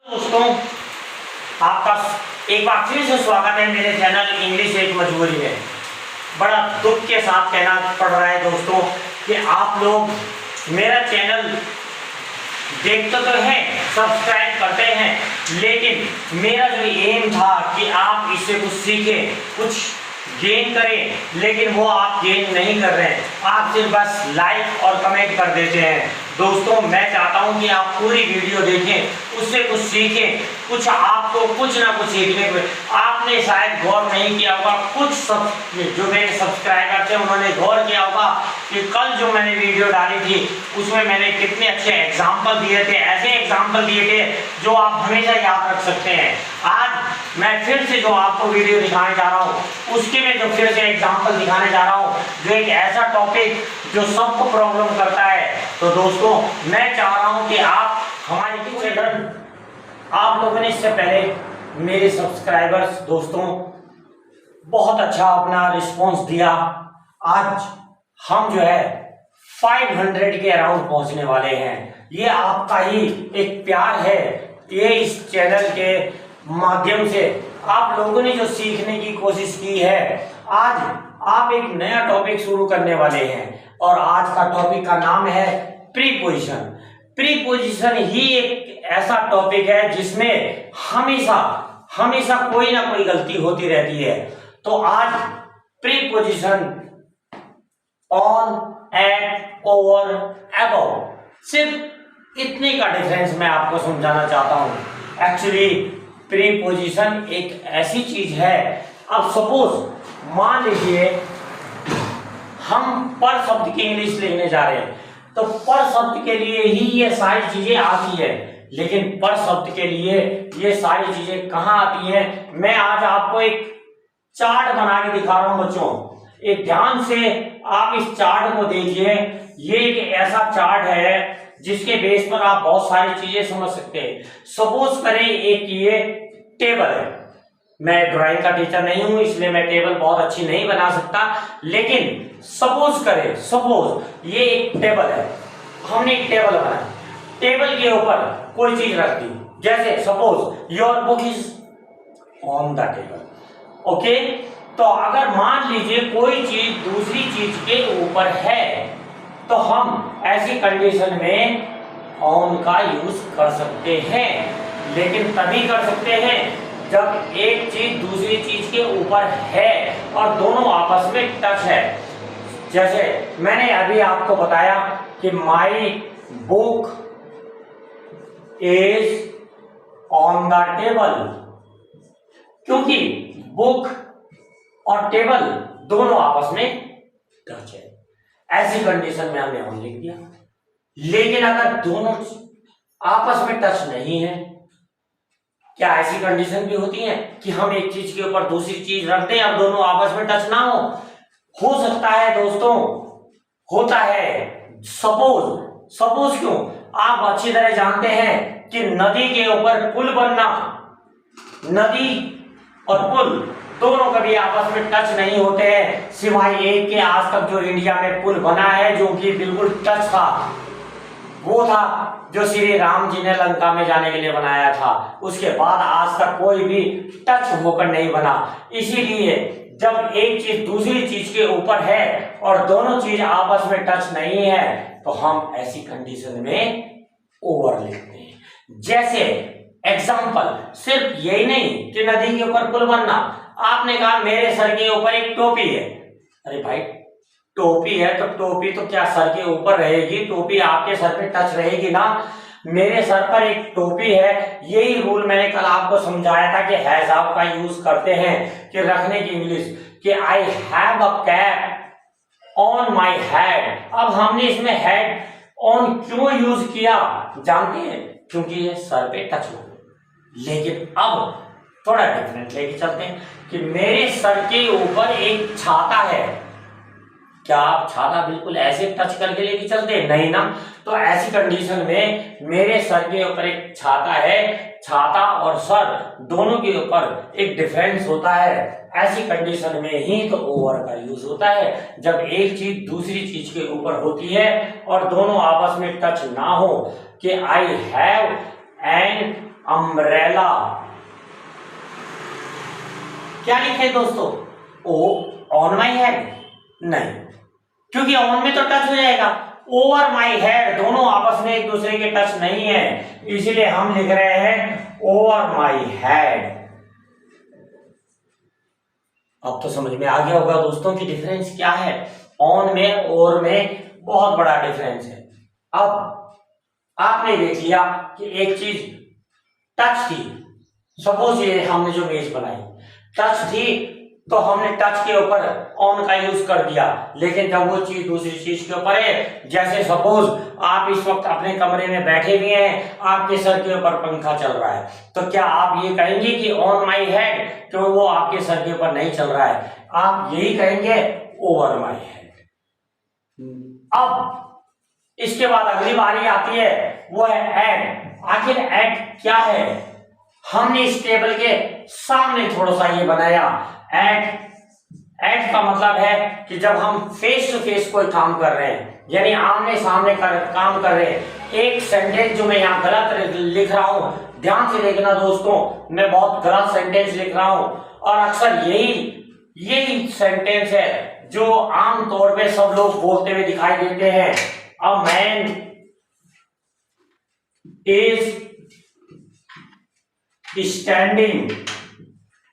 दोस्तों, आपका एक बार फिर से स्वागत है मेरे चैनल इंग्लिश एक मजबूरी में। बड़ा दुख के साथ कहना पड़ रहा है दोस्तों कि आप लोग मेरा चैनल देखते तो हैं, सब्सक्राइब करते हैं, लेकिन मेरा जो एम था कि आप इससे कुछ सीखें, कुछ गेन करें, लेकिन वो आप गेन नहीं कर रहे हैं। आप सिर्फ बस लाइक और कमेंट कर देते हैं। दोस्तों, मैं चाहता हूं कि आप पूरी वीडियो देखें, उससे कुछ सीखें, कुछ आपको कुछ ना कुछ सीखने को। आपने शायद गौर नहीं किया होगा, कुछ जो मेरे सब्सक्राइबर थे उन्होंने गौर किया होगा कि कल जो मैंने वीडियो डाली थी उसमें मैंने कितने अच्छे एग्जाम्पल दिए थे, ऐसे एग्जाम्पल दिए थे जो आप हमेशा याद रख सकते हैं। आज मैं फिर से जो आपको वीडियो दिखाने जा रहा हूँ उसके में जो फिर से एग्जाम्पल दिखाने जा रहा हूँ, जो एक ऐसा टॉपिक जो सबको प्रॉब्लम करता है। तो दोस्तों, मैं चाह रहा हूँ कि आप हमारे आप लोगों ने इससे पहले मेरे सब्सक्राइबर्स दोस्तों बहुत अच्छा अपना रिस्पॉन्स दिया। आज हम जो है 500 के अराउंड पहुंचने वाले हैं। ये आपका ही एक प्यार है। ये इस चैनल के माध्यम से आप लोगों ने जो सीखने की कोशिश की है, आज आप एक नया टॉपिक शुरू करने वाले हैं और आज का टॉपिक का नाम है प्रीपोजिशन। प्रीपोजिशन ही एक ऐसा टॉपिक है जिसमें हमेशा कोई ना कोई गलती होती रहती है। तो आज preposition on, at, over, above, सिर्फ इतने का डिफरेंस मैं आपको समझाना चाहता हूं। एक्चुअली प्रीपोजिशन एक ऐसी चीज है। अब सपोज मान लीजिए हम पर शब्द की इंग्लिश लिखने जा रहे हैं, तो पर शब्द के लिए ही ये सारी चीजें आती है, लेकिन पर शब्द के लिए ये सारी चीजें कहाँ आती हैं? मैं आज आपको एक चार्ट बना के दिखा रहा हूं बच्चों। एक ध्यान से आप इस चार्ट को देखिए। ये एक ऐसा चार्ट है जिसके बेस पर आप बहुत सारी चीजें समझ सकते हैं। सपोज करें एक ये टेबल है। मैं ड्राइंग का टीचर नहीं हूं इसलिए मैं टेबल बहुत अच्छी नहीं बना सकता, लेकिन सपोज ये एक टेबल है। हमने एक टेबल बनाया, टेबल के ऊपर कोई चीज रख दी, जैसे suppose your book is on the table. Okay, तो अगर मान लीजिए कोई चीज दूसरी चीज के ऊपर है तो हम ऐसी कंडीशन में ऑन का यूज कर सकते हैं, लेकिन तभी कर सकते हैं जब एक चीज दूसरी चीज के ऊपर है और दोनों आपस में टच है। जैसे मैंने अभी आपको बताया कि my book is on the table, क्योंकि बुक और टेबल दोनों आपस में टच है। ऐसी कंडीशन में हमने ऑन लिख दिया। लेकिन अगर दोनों आपस में टच नहीं है, क्या ऐसी कंडीशन भी होती है कि हम एक चीज के ऊपर दूसरी चीज रख दें और दोनों आपस में टच ना हो सकता है दोस्तों, होता है। सपोज क्यों? आप अच्छी तरह जानते हैं कि नदी के ऊपर पुल बनना, नदी और पुल दोनों कभी आपस में टच नहीं होते हैं, सिवाय एक के। आज तक जो इंडिया में पुल बना है जो कि बिल्कुल टच था, वो था जो श्री राम जी ने लंका में जाने के लिए बनाया था। उसके बाद आज तक कोई भी टच होकर नहीं बना। इसीलिए जब एक चीज दूसरी चीज के ऊपर है और दोनों चीज आपस में टच नहीं है तो हम ऐसी कंडीशन में ओवर लिखते हैं। जैसे एग्जाम्पल, सिर्फ यही नहीं कि नदी के ऊपर पुल बनना। आपने कहा मेरे सर के ऊपर एक टोपी है। अरे भाई, टोपी है तो टोपी तो क्या सर के ऊपर रहेगी? टोपी आपके सर पे टच रहेगी ना। मेरे सर पर एक टोपी है। यही रूल मैंने कल आपको समझाया था कि हैज आप का यूज करते हैं कि रखने की इंग्लिश, कि I have a cap on my head. अब हमने इसमें हेड ऑन क्यों यूज किया जानते हैं? क्योंकि ये सर पे टच हो। लेकिन अब थोड़ा डिफरेंट लेके चलते हैं कि मेरे सर के ऊपर एक छाता है। क्या आप छाता बिल्कुल ऐसे टच करके लेके चलते हैं? नहीं ना। तो ऐसी कंडीशन में मेरे सर के ऊपर एक छाता है, छाता और सर दोनों के ऊपर एक डिफरेंस होता है। ऐसी कंडीशन में ही तो ओवर का यूज होता है, जब एक चीज दूसरी चीज के ऊपर होती है और दोनों आपस में टच ना हो। कि आई हैव एन अम्ब्रेला। क्या लिखे दोस्तों? ओ ऑन माई हेड नहीं, क्योंकि ऑन में तो टच हो जाएगा। ओवर माई हेड दोनों आपस में एक दूसरे के टच नहीं है, इसीलिए हम लिख रहे हैं ओवर माई हेड। अब तो समझ में आ गया होगा दोस्तों कि डिफरेंस क्या है। ऑन में और में बहुत बड़ा डिफरेंस है। अब आपने देख लिया कि एक चीज टच थी, सपोज ये हमने जो मेज बनाई टच थी, तो हमने टच के ऊपर ऑन का यूज कर दिया। लेकिन जब वो चीज दूसरी चीज के ऊपर है, जैसे सपोज आप इस वक्त अपने कमरे में बैठे हुए हैं, आपके सर के ऊपर पंखा चल रहा है, तो क्या आप ये कहेंगे कि ऑन माई हेड, क्यों वो आपके सर के ऊपर नहीं चल रहा है? आप यही कहेंगे ओवर माई हेड। अब इसके बाद अगली बारी आती है, वो है एट। आखिर एट क्या है? हमने इस टेबल के सामने थोड़ा सा ये बनाया। एट का मतलब है कि जब हम फेस टू फेस कोई काम कर रहे हैं, यानी आमने सामने काम कर रहे हैं। एक सेंटेंस जो मैं यहाँ गलत लिख रहा हूं, ध्यान से देखना दोस्तों, मैं बहुत गलत सेंटेंस लिख रहा हूं, और अक्सर यही सेंटेंस है जो आमतौर पे सब लोग बोलते हुए दिखाई देते हैं। A man is standing,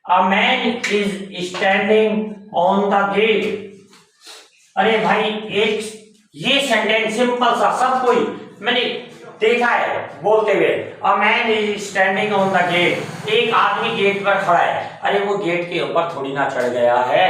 a man is standing on the gate. अरे भाई, एक ये सेंटेंस सिंपल सा, सब कोई मैंने देखा है बोलते हुए, a man is standing on the gate. एक आदमी गेट पर खड़ा है। अरे वो गेट के ऊपर थोड़ी ना चढ़ गया है,